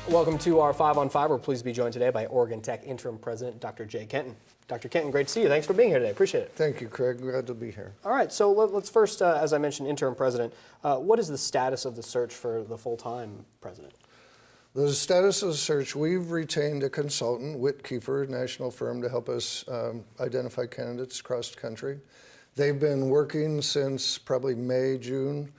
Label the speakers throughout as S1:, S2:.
S1: Welcome to our 5 on 5. We're pleased to be joined today by Oregon Tech Interim President, Dr. Kenton. Dr. Kenton, great to see you. Thanks for being here today. Appreciate it.
S2: Thank you, Craig. Glad to be here.
S1: All right, so let's first, as I mentioned, Interim President, what is the status of the search for the full-time president?
S2: The status of the search, we've retained a consultant, Witt Kiefer, a national firm, to help us identify candidates across the country. They've been working since probably May, June,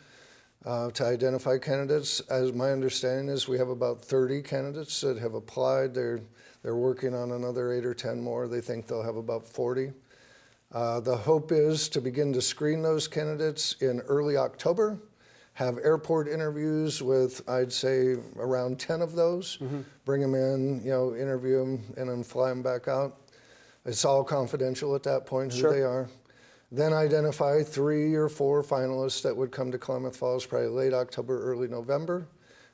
S2: to identify candidates. As my understanding is, we have about 30 candidates that have applied. They're working on another 8 or 10 more. They think they'll have about 40. The hope is to begin to screen those candidates in early October, have airport interviews with, I'd say, around 10 of those, bring them in, interview them, and then fly them back out. It's all confidential at that point, who they are. Then identify 3 or 4 finalists that would come to Klamath Falls probably late October, early November.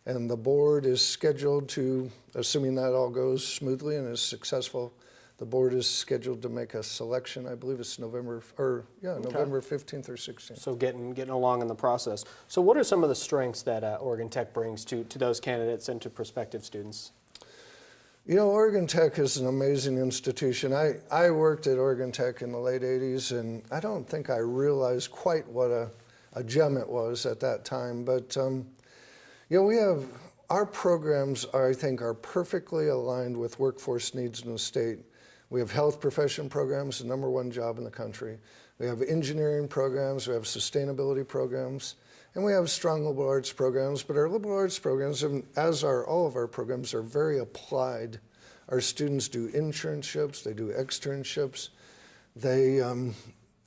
S2: And the board is scheduled to, assuming that all goes smoothly and is successful, the board is scheduled to make a selection. I believe it's November 15th or 16th.
S1: So getting along in the process. So what are some of the strengths that Oregon Tech brings to those candidates and to prospective students?
S2: You know, Oregon Tech is an amazing institution. I worked at Oregon Tech in the late 80s, and I don't think I realized quite what a gem it was at that time. But, we have, our programs, I think, are perfectly aligned with workforce needs in the state. We have health profession programs, the #1 job in the country. We have engineering programs, we have sustainability programs, and we have strong liberal arts programs. But our liberal arts programs, as are all of our programs, are very applied. Our students do internships, they do externships.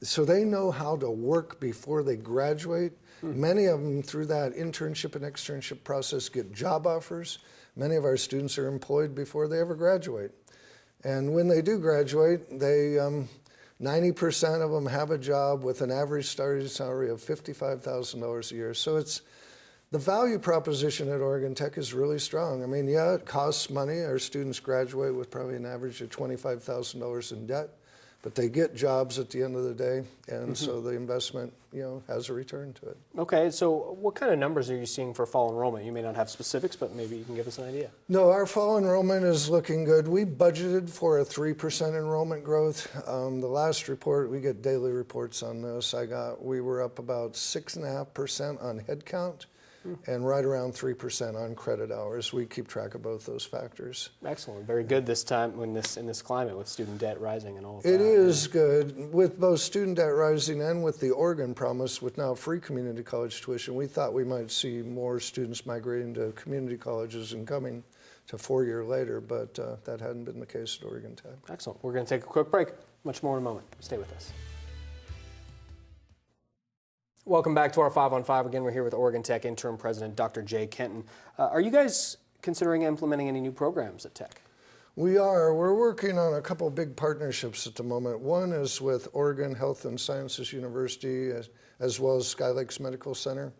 S2: So they know how to work before they graduate. Many of them, through that internship and externship process, get job offers. Many of our students are employed before they ever graduate. And when they do graduate, 90% of them have a job with an average starting salary of $55,000 a year. So the value proposition at Oregon Tech is really strong. I mean, yeah, it costs money. Our students graduate with probably an average of $25,000 in debt, but they get jobs at the end of the day, and so the investment, has a return to it. Okay, so what kind of numbers are you seeing for fall enrollment? You may not have specifics, but maybe you can give us an idea. No, our fall enrollment is looking good. We budgeted for a 3% enrollment growth. The last report, we get daily reports on this, we were up about 6.5% on headcount, and right around 3% on credit hours. We keep track of both those factors. Excellent. Very good this time in this climate with student debt rising and all of that. It is good. With both student debt rising and with the Oregon Promise, with now free community college tuition, we thought we might see more students migrating to community colleges and coming to 4-year later, but that hadn't been the case at Oregon Tech. Excellent. We're going to take a quick break. Much more in a moment. Stay with us. Welcome back to our 5 on 5. Again, we're here with Oregon Tech Interim President Dr. Kenton. Are you guys considering implementing any new programs at Tech? We are. We're working on a couple big partnerships at the moment. One is with Oregon Health and Sciences University, as well as Sky Lakes Medical Center.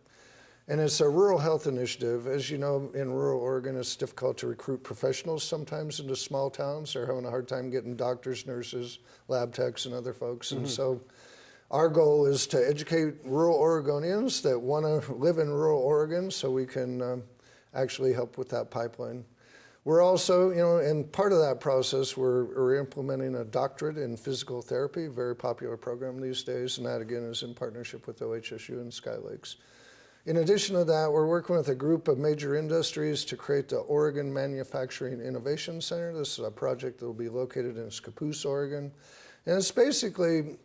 S2: And it's a rural health initiative. As you know, in rural Oregon, it's difficult to recruit professionals sometimes into small towns. They're having a hard time getting doctors, nurses, lab techs, and other folks. And so our goal is to educate rural Oregonians that want to live in rural Oregon so we can actually help with that pipeline. We're also, in part of that process, we're implementing a doctorate in physical therapy, a very popular program these days, and that again is in partnership with OHSU and Sky Lakes. In addition to that, we're working with a group of major industries to create the Oregon Manufacturing Innovation Center. This is a project that will be located in Scappoose, Oregon. And it's basically,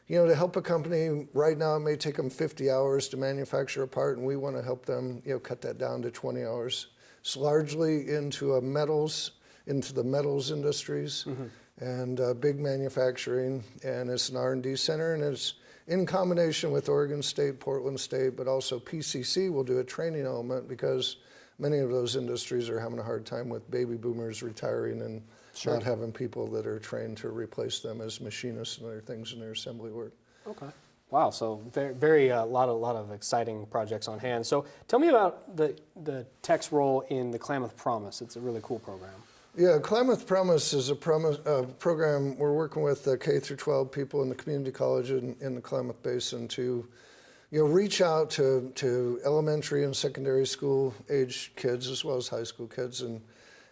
S2: to help a company, right now it may take them 50 hours to manufacture a part, and we want to help them, cut that down to 20 hours. It's largely into the metals industries and big manufacturing, and it's an R&D center, and it's in combination with Oregon State, Portland State, but also PCC will do a training element because many of those industries are having a hard time with baby boomers retiring and not having people that are trained to replace them as machinists and other things in their assembly work. Okay. Wow, so very a lot of exciting projects on hand. So tell me about the Tech's role in the Klamath Promise. It's a really cool program. Yeah, Klamath Promise is a program we're working with the K through 12 people in the community college in the Klamath Basin to reach out to elementary and secondary school age kids as well as high school kids and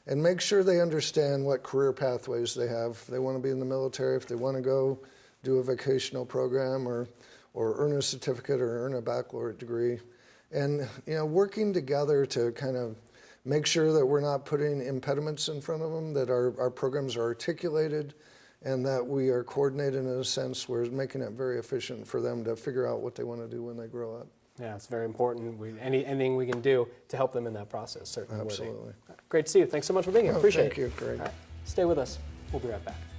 S2: and make sure they understand what career pathways they have. If they want to be in the military, if they want to go do a vocational program or earn a certificate or earn a baccalaureate degree. And working together to kind of make sure that we're not putting impediments in front of them, that our programs are articulated, and that we are coordinated in a sense where it's making it very efficient for them to figure out what they want to do when they grow up.
S1: Yeah, it's very important. Anything we can do to help them in that process, certainly.
S2: Absolutely.
S1: Great to see you. Thanks so much for being here. Appreciate it.
S2: Thank you. Great.
S1: All right. Stay with us. We'll be right back.